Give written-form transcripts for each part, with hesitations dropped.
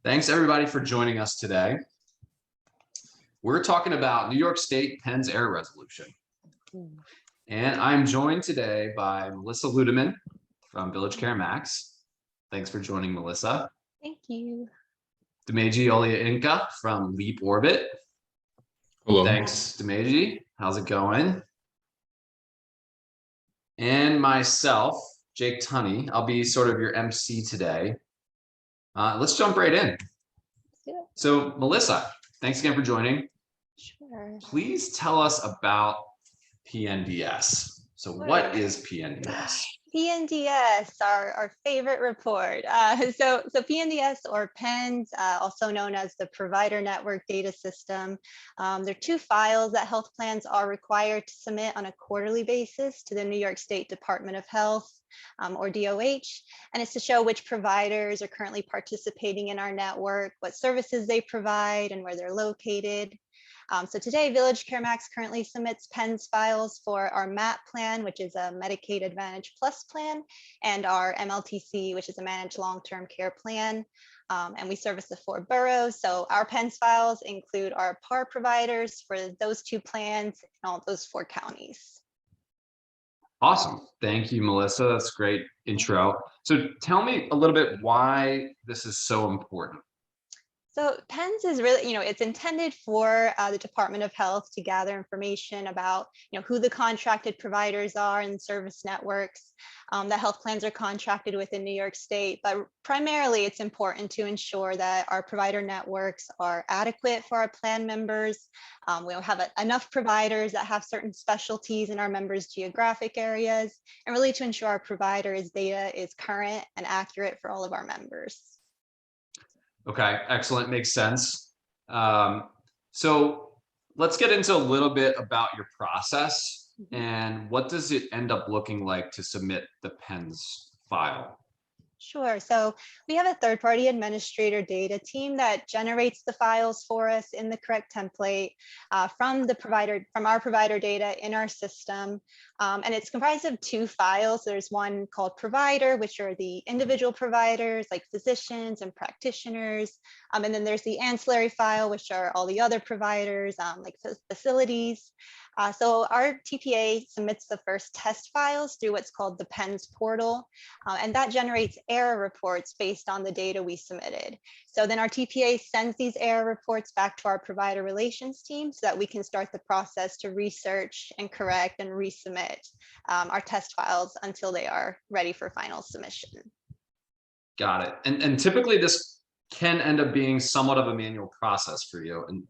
Thanks everybody for joining us today. We're talking about New York State Penn's error resolution. And I'm joined today by Melissa Ludeman from Village Care Max. Thanks for joining, Melissa. Thank you. Dimeji Olia-Inca from Leap Orbit. Hello. Thanks, Dimeji. How's it going? And myself, Jake Tunney. I'll be sort of your MC today. Let's jump right in. So, Melissa, thanks again for joining. Sure. Please tell us about PNDS. So what is PNDS? PNDS, our favorite report. So PNDS, or PENS, also known as the Provider Network Data System. There are two files that health plans are required to submit on a quarterly basis to the New York State Department of Health, or DOH, and it's to show which providers are currently participating in our network, what services they provide, and where they're located. So today, Village Care Max currently submits PENS files for our MAP plan, which is a Medicaid Advantage Plus plan, and our MLTC, which is a Managed Long-Term Care plan. And we service the 4 boroughs. So our PENS files include our PAR providers for those 2 plans in all those 4 counties. Awesome. Thank you, Melissa. That's a great intro. So tell me a little bit why this is so important. So PENS is really, it's intended for the Department of Health to gather information about, who the contracted providers are and service networks that health plans are contracted with in New York State. But primarily, it's important to ensure that our provider networks are adequate for our plan members. We'll have enough providers that have certain specialties in our members' geographic areas, and really to ensure our providers' data is current and accurate for all of our members. Okay, excellent. Makes sense. So let's get into a little bit about your process and what does it end up looking like to submit the PENS file? Sure. So we have a third-party administrator data team that generates the files for us in the correct template from our provider data in our system. And it's comprised of 2 files. There's one called provider, which are the individual providers like physicians and practitioners. And then there's the ancillary file, which are all the other providers like facilities. So our TPA submits the first test files through what's called the PENS portal, and that generates error reports based on the data we submitted. So then our TPA sends these error reports back to our provider relations team so that we can start the process to research and correct and resubmit our test files until they are ready for final submission. Got it. And typically this can end up being somewhat of a manual process for you. And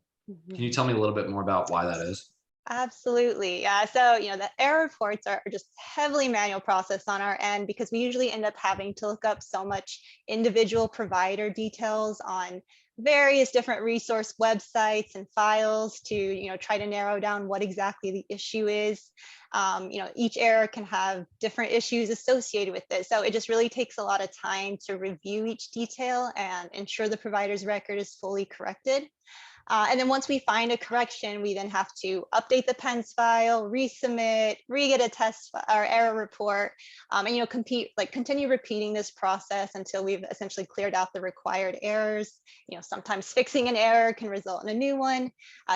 can you tell me a little bit more about why that is? Absolutely. Yeah. So, the error reports are just heavily manual process on our end because we usually end up having to look up so much individual provider details on various different resource websites and files to, try to narrow down what exactly the issue is. Each error can have different issues associated with it. So it just really takes a lot of time to review each detail and ensure the provider's record is fully corrected. And then once we find a correction, we then have to update the PENS file, resubmit, re-get a test or error report, and continue repeating this process until we've essentially cleared out the required errors. Sometimes fixing an error can result in a new one.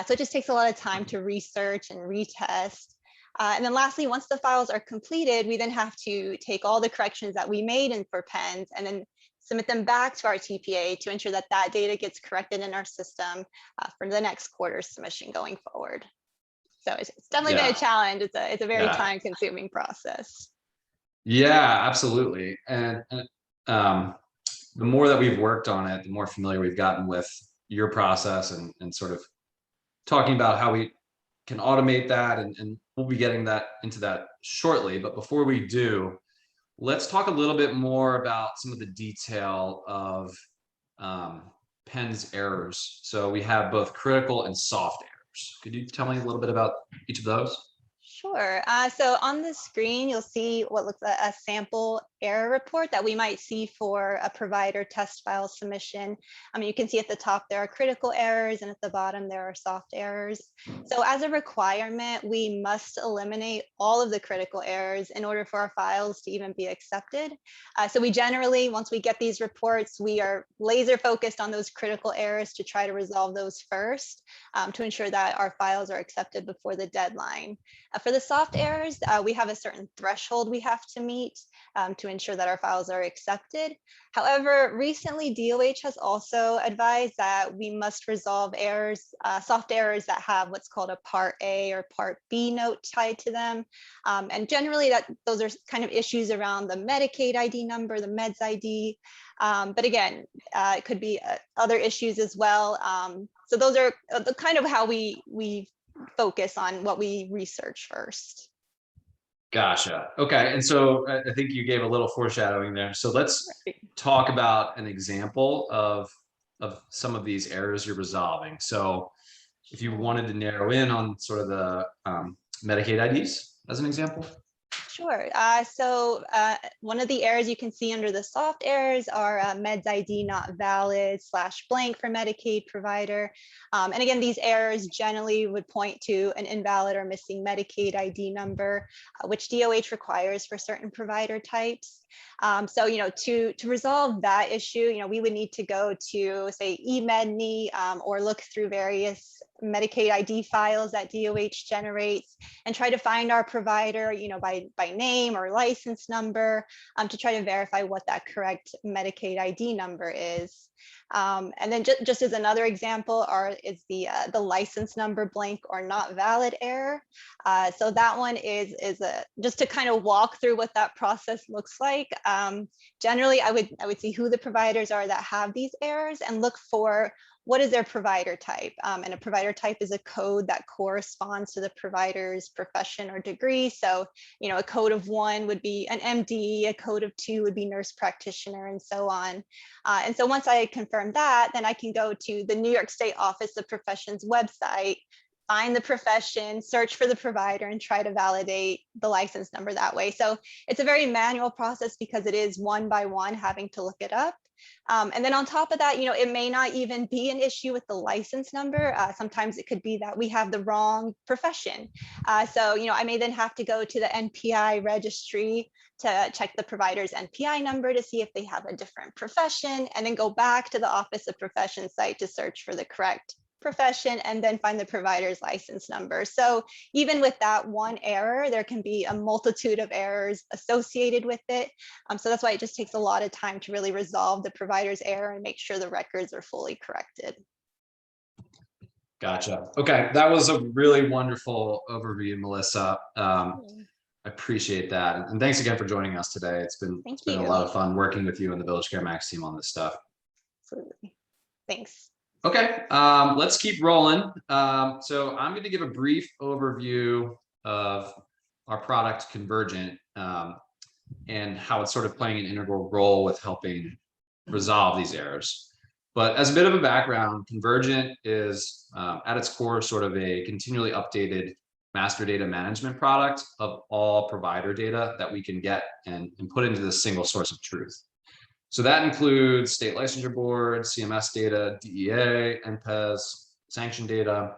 So it just takes a lot of time to research and retest. And then lastly, once the files are completed, we then have to take all the corrections that we made in for PENS and then submit them back to our TPA to ensure that that data gets corrected in our system for the next quarter submission going forward. So it's definitely been a challenge. It's a very time-consuming process. Yeah, absolutely. And the more that we've worked on it, the more familiar we've gotten with your process and sort of talking about how we can automate that. And we'll be getting into that shortly. But before we do, let's talk a little bit more about some of the detail of PENS errors. So we have both critical and soft errors. Could you tell me a little bit about each of those? Sure. So on the screen, you'll see what looks like a sample error report that we might see for a provider test file submission. You can see at the top there are critical errors, and at the bottom there are soft errors. So as a requirement, we must eliminate all of the critical errors in order for our files to even be accepted. So we generally, once we get these reports, we are laser focused on those critical errors to try to resolve those first, to ensure that our files are accepted before the deadline. For the soft errors, we have a certain threshold we have to meet to ensure that our files are accepted. However, recently DOH has also advised that we must resolve errors, soft errors that have what's called a Part A or Part B note tied to them. And generally those are kind of issues around the Medicaid ID number, the meds ID. But again, it could be other issues as well. So those are the kind of how we focus on what we research first. Gotcha. Okay. And so I think you gave a little foreshadowing there. So let's talk about an example of some of these errors you're resolving. So if you wanted to narrow in on sort of the Medicaid IDs as an example. Sure. So one of the errors you can see under the soft errors are meds ID not valid / blank for Medicaid provider. And again, these errors generally would point to an invalid or missing Medicaid ID number, which DOH requires for certain provider types. So, to resolve that issue, we would need to go to, say, eMedNy, or look through various Medicaid ID files that DOH generates and try to find our provider, by name or license number, to try to verify what that correct Medicaid ID number is. And then just as another example is the license number blank or not valid error. So that one is just to kind of walk through what that process looks like. Generally, I would see who the providers are that have these errors and look for what is their provider type. And a provider type is a code that corresponds to the provider's profession or degree. So, a code of 1 would be an MD, a code of 2 would be nurse practitioner, and so on. And so once I confirm that, then I can go to the New York State Office of Professions website, find the profession, search for the provider, and try to validate the license number that way. So it's a very manual process because it is one by one having to look it up. And then on top of that, it may not even be an issue with the license number. Sometimes it could be that we have the wrong profession. So, I may then have to go to the NPI registry to check the provider's NPI number to see if they have a different profession, and then go back to the Office of Professions site to search for the correct profession and then find the provider's license number. So even with that one error, there can be a multitude of errors associated with it. So that's why it just takes a lot of time to really resolve the provider's error and make sure the records are fully corrected. Gotcha. Okay. That was a really wonderful overview, Melissa. I appreciate that. And thanks again for joining us today. It's been a lot of fun working with you and the VillageCare Max team on this stuff. Absolutely. Thanks. Okay, let's keep rolling. So I'm going to give a brief overview of our product Convergent, and how it's sort of playing an integral role with helping resolve these errors. But as a bit of a background, Convergent is at its core sort of a continually updated master data management product of all provider data that we can get and put into this single source of truth. So that includes state licensure boards, CMS data, DEA, NPES, sanction data.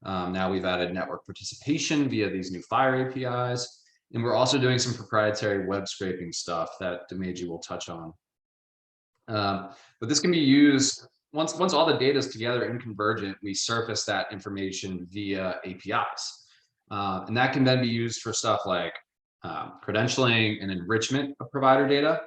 Now we've added network participation via these new FHIR APIs. And we're also doing some proprietary web scraping stuff that Demeji will touch on. But this can be used, once all the data is together in Convergent, we surface that information via APIs. And that can then be used for stuff like credentialing and enrichment of provider data.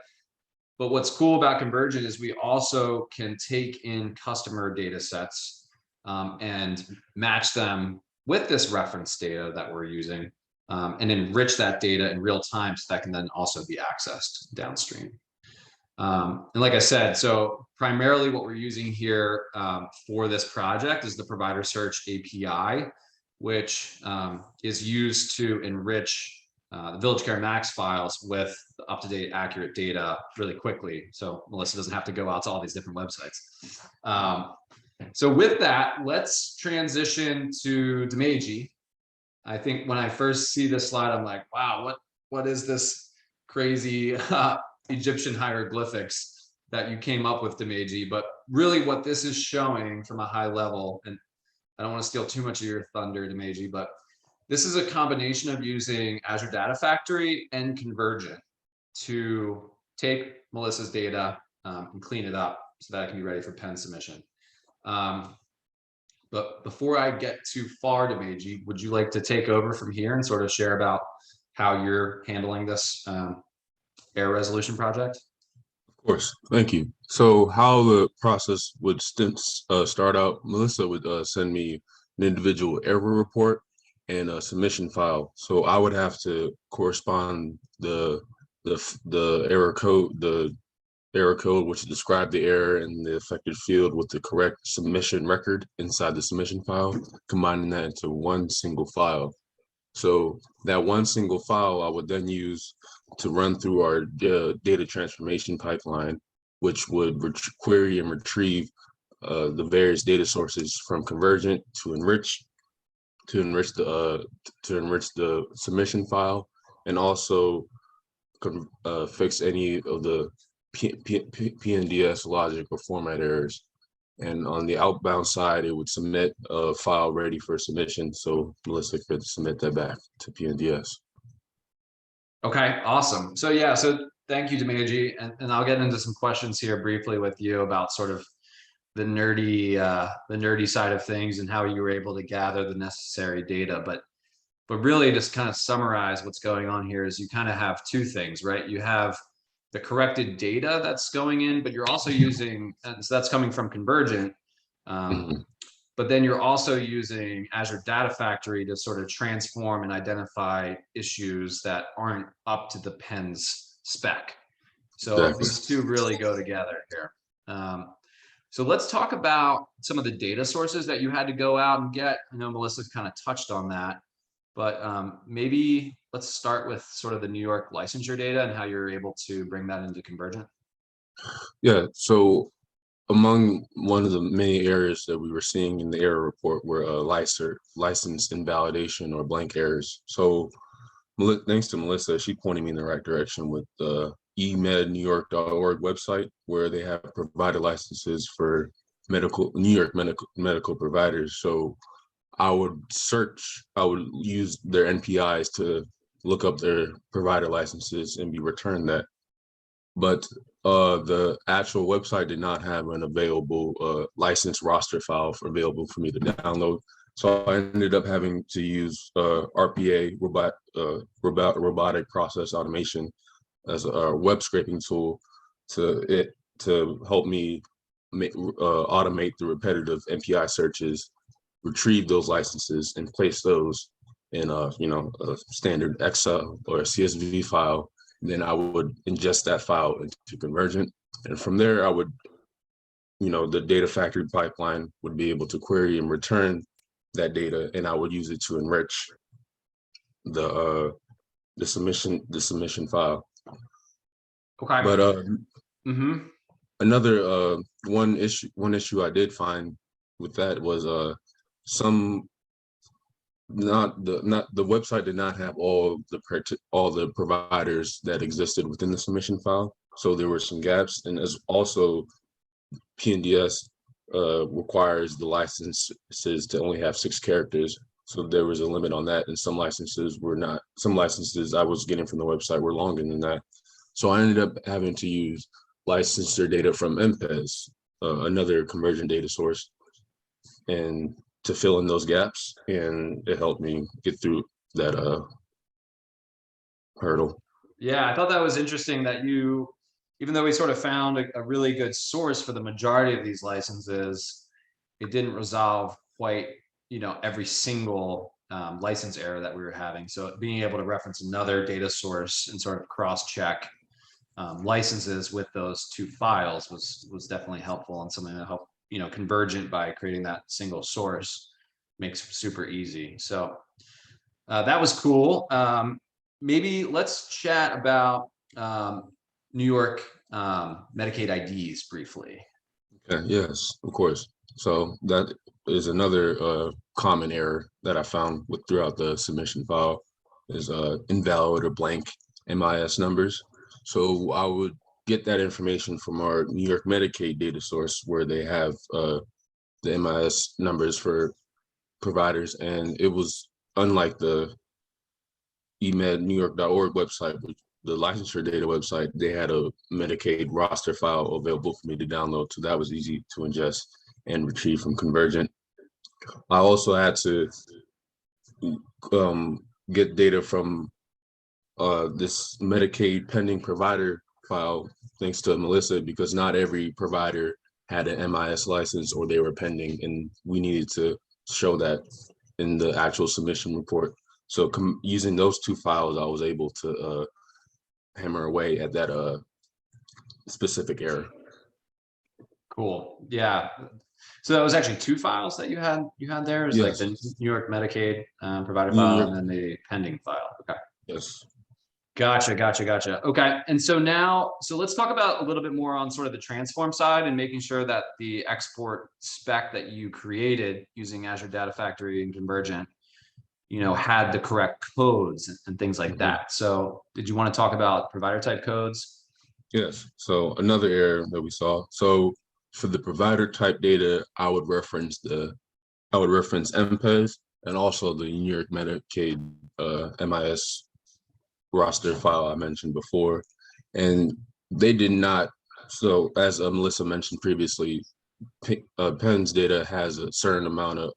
But what's cool about Convergent is we also can take in customer data sets and match them with this reference data that we're using, and enrich that data in real time so that can then also be accessed downstream. And like I said, so primarily what we're using here for this project is the provider search API, which is used to enrich the VillageCare Max files with the up-to-date accurate data really quickly. So Melissa doesn't have to go out to all these different websites. So with that, let's transition to Demeji. I think when I first see this slide, I'm like, wow, what is this crazy Egyptian hieroglyphics that you came up with, Demeji, but really what this is showing from a high level, and I don't want to steal too much of your thunder, Demeji, but this is a combination of using Azure Data Factory and Convergent to take Melissa's data and clean it up so that it can be ready for pen submission. But before I get too far, Demeji, would you like to take over from here and sort of share about how you're handling this error resolution project? Of course, thank you. So how the process would start out, Melissa would send me an individual error report and a submission file. So I would have to correspond the error code which described the error in the affected field with the correct submission record inside the submission file, combining that into one single file. So that one single file I would then use to run through our data transformation pipeline, which would query and retrieve the various data sources from Convergent to enrich the submission file, and also fix any of the PNDS logic or format errors. And on the outbound side, it would submit a file ready for submission, so Melissa could submit that back to PNDS. Okay, awesome. So yeah, so thank you, Demeji, and I'll get into some questions here briefly with you about sort of the nerdy side of things and how you were able to gather the necessary data. But really, just kind of summarize what's going on here is you kind of have two things, right? You have the corrected data that's going in, but you're also using, and so that's coming from Convergent, but then you're also using Azure Data Factory to sort of transform and identify issues that aren't up to the pen's spec. So Exactly. these two really go together here. So let's talk about some of the data sources that you had to go out and get. I know Melissa's kind of touched on that, but maybe let's start with sort of the New York licensure data and how you're able to bring that into Convergent. Yeah, so among one of the many areas that we were seeing in the error report were license invalidation or blank errors. So thanks to Melissa, she pointed me in the right direction with the emednewyork.org website, where they have provider licenses for New York medical providers. So I would use their NPIs to look up their provider licenses and be returned that. But the actual website did not have an available license roster file available for me to download. So I ended up having to use RPA, robotic process automation, as a web scraping tool to help me automate the repetitive NPI searches, retrieve those licenses, and place those in a standard Excel or a CSV file. Then I would ingest that file into Convergent, and from there I would, the data factory pipeline would be able to query and return that data, and I would use it to enrich the submission file. Okay. But another one issue I did find with that was the website did not have all the providers that existed within the submission file. So there were some gaps, and as also PNDS requires the licenses to only have 6 characters. So there was a limit on that, and some licenses I was getting from the website were longer than that. So I ended up having to use licensor data from MPES, another Convergent data source, and to fill in those gaps, and it helped me get through that hurdle. Yeah, I thought that was interesting that even though we sort of found a really good source for the majority of these licenses, it didn't resolve quite, every single license error that we were having. So being able to reference another data source and sort of cross-check licenses with those 2 files was definitely helpful, and something that helped, Convergent, by creating that single source, makes it super easy. So that was cool. Maybe let's chat about New York Medicaid IDs briefly. Okay, yes, of course. So that is another common error that I found throughout the submission file is invalid or blank MIS numbers. So I would get that information from our New York Medicaid data source where they have the MIS numbers for providers. And it was unlike the emednewyork.org website, which the licensure data website, they had a Medicaid roster file available for me to download. So that was easy to ingest and retrieve from Convergent. I also had to get data from this Medicaid pending provider file, thanks to Melissa, because not every provider had an MIS license or they were pending, and we needed to show that in the actual submission report. So using those two files, I was able to hammer away at that specific error. Cool. Yeah. So that was actually two files that you had there. Is like Yes. the New York Medicaid provider New file York- and then the pending file. Okay. Yes. Gotcha. Okay. And so now, so let's talk about a little bit more on sort of the transform side and making sure that the export spec that you created using Azure Data Factory and Convergent, had the correct codes and things like that. So did you want to talk about provider type codes? Yes. So another error that we saw. So for the provider type data, I would reference MPES and also the New York Medicaid MIS roster file I mentioned before, and they did not. So as Melissa mentioned previously, Penn's data has a certain amount of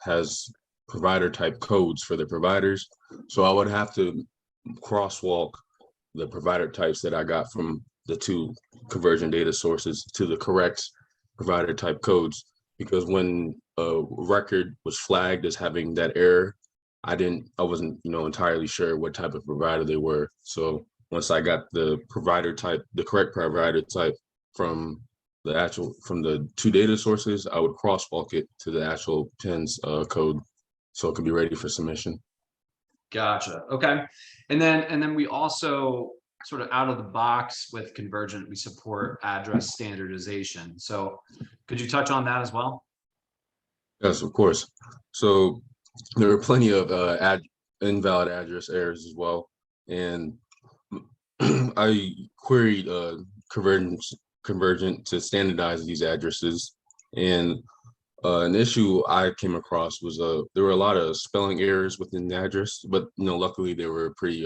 has provider type codes for the providers. So I would have to crosswalk the provider types that I got from the two Convergent data sources to the correct provider type codes, because when a record was flagged as having that error, I wasn't entirely sure what type of provider they were. So once I got the correct provider type from the two data sources, I would crosswalk it to the actual PIN's code so it could be ready for submission. Gotcha. Okay. And then we also sort of out of the box with Convergent, we support address standardization. So could you touch on that as well? Yes, of course. So there were plenty of invalid address errors as well. And I queried Convergent to standardize these addresses. And an issue I came across was there were a lot of spelling errors within the address, but luckily they were pretty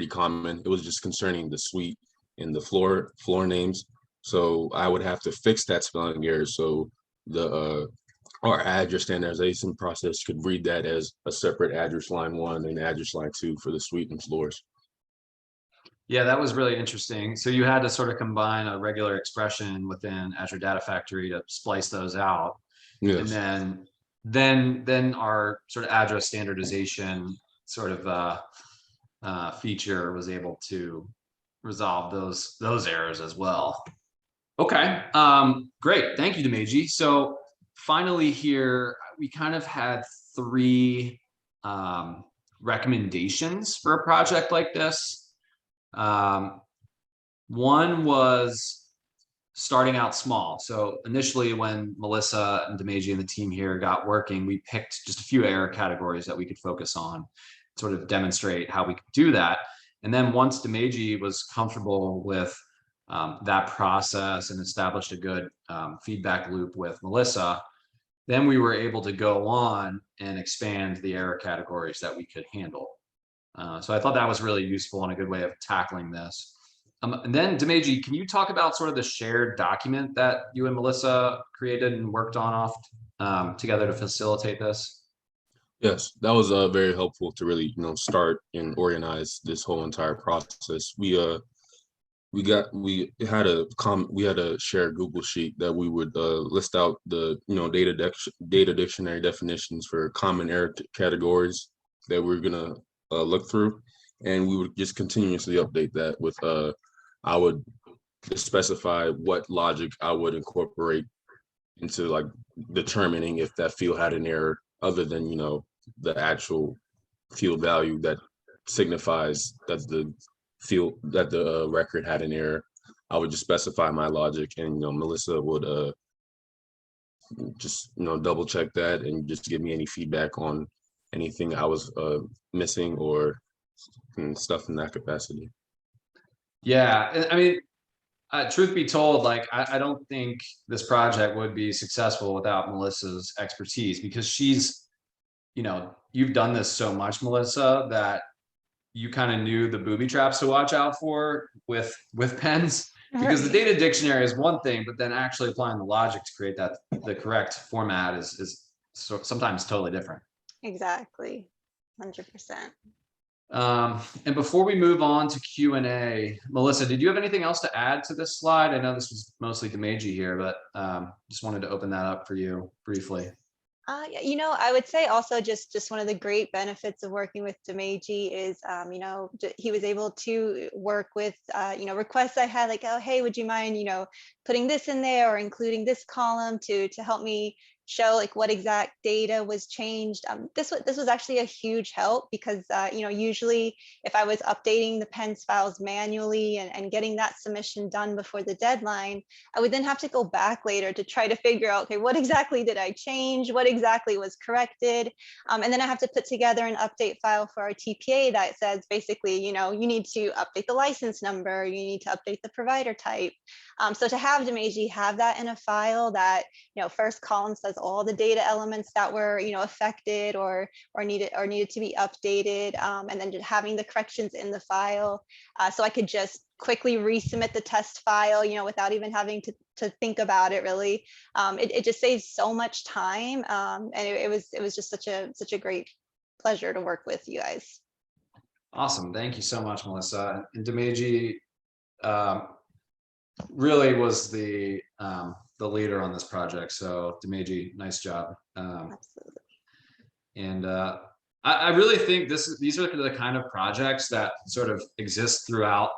common. It was just concerning the suite and the floor names. So I would have to fix that spelling error so our address standardization process could read that as a separate address line 1 and address line 2 for the suite and floors. Yeah, that was really interesting. So you had to sort of combine a regular expression within Azure Data Factory to splice those out. Yes. And then our sort of address standardization sort of feature was able to resolve those errors as well. Okay, great. Thank you, Demeji. So finally here, we kind of had three recommendations for a project like this. One was starting out small. So initially when Melissa and Demeji and the team here got working, we picked just a few error categories that we could focus on, sort of demonstrate how we could do that. And then once Demeji was comfortable with that process and established a good feedback loop with Melissa, then we were able to go on and expand the error categories that we could handle. So I thought that was really useful and a good way of tackling this. And then Demeji, can you talk about sort of the shared document that you and Melissa created and worked on together to facilitate this? Yes, that was very helpful to really start and organize this whole entire process. We had a shared Google sheet that we would list out the data dictionary definitions for common error categories that we're gonna look through, and we would just continuously update that with I would specify what logic I would incorporate into like determining if that field had an error other than the actual field value that signifies that the record had an error. I would just specify my logic, and Melissa would just double check that and just give me any feedback on anything I was missing or stuff in that capacity. Yeah, I mean, truth be told, like I don't think this project would be successful without Melissa's expertise, because she's, you've done this so much, Melissa, that you kind of knew the booby traps to watch out for with pens, because the Right. data dictionary is one thing, but then actually applying the logic to create the correct format is sometimes totally different. Exactly. 100%. And before we move on to Q&A, Melissa, did you have anything else to add to this slide? I know this was mostly Demeji here, but just wanted to open that up for you briefly. Yeah, I would say also just one of the great benefits of working with Demeji is, he was able to work with, requests I had, like, oh, hey, would you mind, putting this in there or including this column to help me show like what exact data was changed. This was actually a huge help because, usually if I was updating the PENS files manually and getting that submission done before the deadline, I would then have to go back later to try to figure out, okay, what exactly did I change? What exactly was corrected? And then I have to put together an update file for our TPA that says basically, you need to update the license number, you need to update the provider type. So to have Demeji have that in a file that, first column says all the data elements that were, affected or needed to be updated, and then just having the corrections in the file, so I could just quickly resubmit the test file, without even having to think about it really. It just saves so much time, and it was just such a great pleasure to work with you guys. Awesome. Thank you so much, Melissa. And Demeji really was the leader on this project. So Demeji, nice job. Absolutely. And I really think these are the kind of projects that sort of exist throughout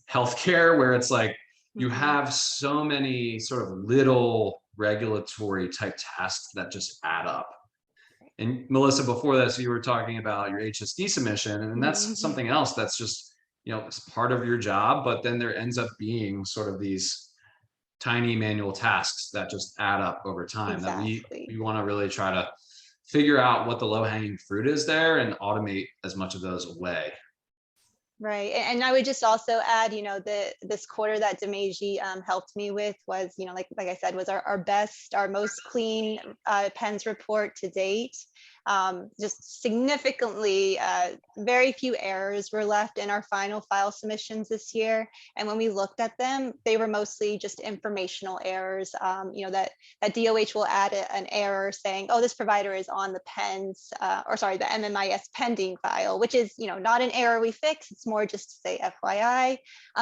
healthcare, where it's like you have so many sort of little regulatory type tasks that just add up. And Melissa, before this, you were talking about your HSD submission, and that's something else that's just, it's part of your job, but then there ends up being sort of these tiny manual tasks that just add up over time. Exactly. That we want to really try to figure out what the low-hanging fruit is there and automate as much of those away. Right. And I would just also add, this quarter that Demeji helped me with was, like I said, was our best, our most clean PENS report to date. Just significantly, very few errors were left in our final file submissions this year. And when we looked at them, they were mostly just informational errors, that DOH will add an error saying, oh, this provider is on the PENS, the MMIS pending file, which is, not an error we fix. It's more just to say FYI.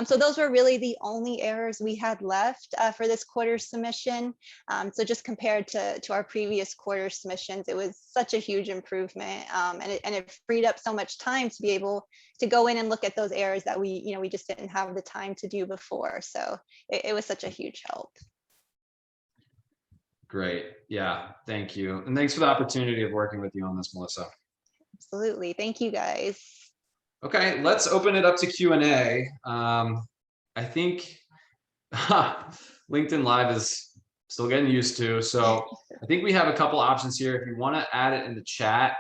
So those were really the only errors we had left for this quarter's submission. So just compared to our previous quarter submissions, it was such a huge improvement, and it freed up so much time to be able to go in and look at those errors that we just didn't have the time to do before. So it was such a huge help. Great. Yeah, thank you. And thanks for the opportunity of working with you on this, Melissa. Absolutely. Thank you, guys. Okay, let's open it up to Q&A. I think LinkedIn Live is still getting used to, so I think we have a couple options here. If you want to add it in the chat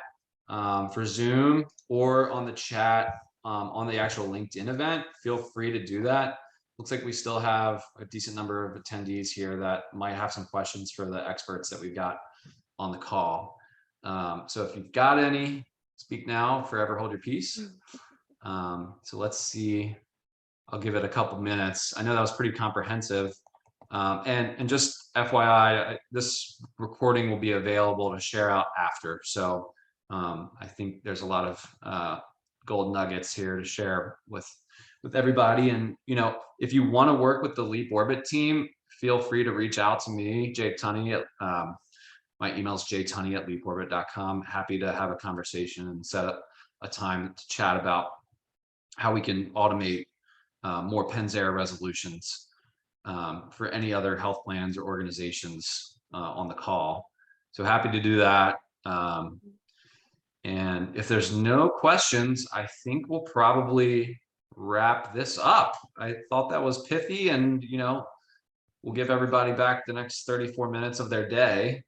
for Zoom or on the chat on the actual LinkedIn event, feel free to do that. Looks like we still have a decent number of attendees here that might have some questions for the experts that we've got on the call. So if you've got any, speak now, forever hold your peace. So let's see. I'll give it a couple minutes. I know that was pretty comprehensive. And just FYI, this recording will be available to share out after. So I think there's a lot of gold nuggets here to share with everybody. And if you want to work with the Leap Orbit team, feel free to reach out to me, Jay Tunney. My email is jtunney@leaporbit.com. Happy to have a conversation and set up a time to chat about how we can automate more PENS error resolutions for any other health plans or organizations on the call. So happy to do that. And if there's no questions, I think we'll probably wrap this up. I thought that was pithy, and we'll give everybody back the next 34 minutes of their day.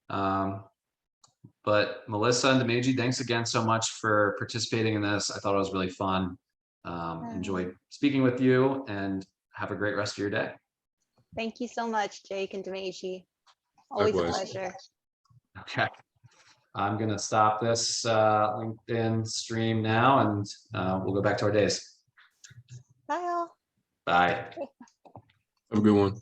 But Melissa and Demeji, thanks again so much for participating in this. I thought it was really fun. Enjoyed speaking with you, and have a great rest of your day. Thank you so much, Jake and Dimeji. Always a Likewise. pleasure. Okay. I'm going to stop this LinkedIn stream now, and we'll go back to our days. Bye all. Bye. Have a good one.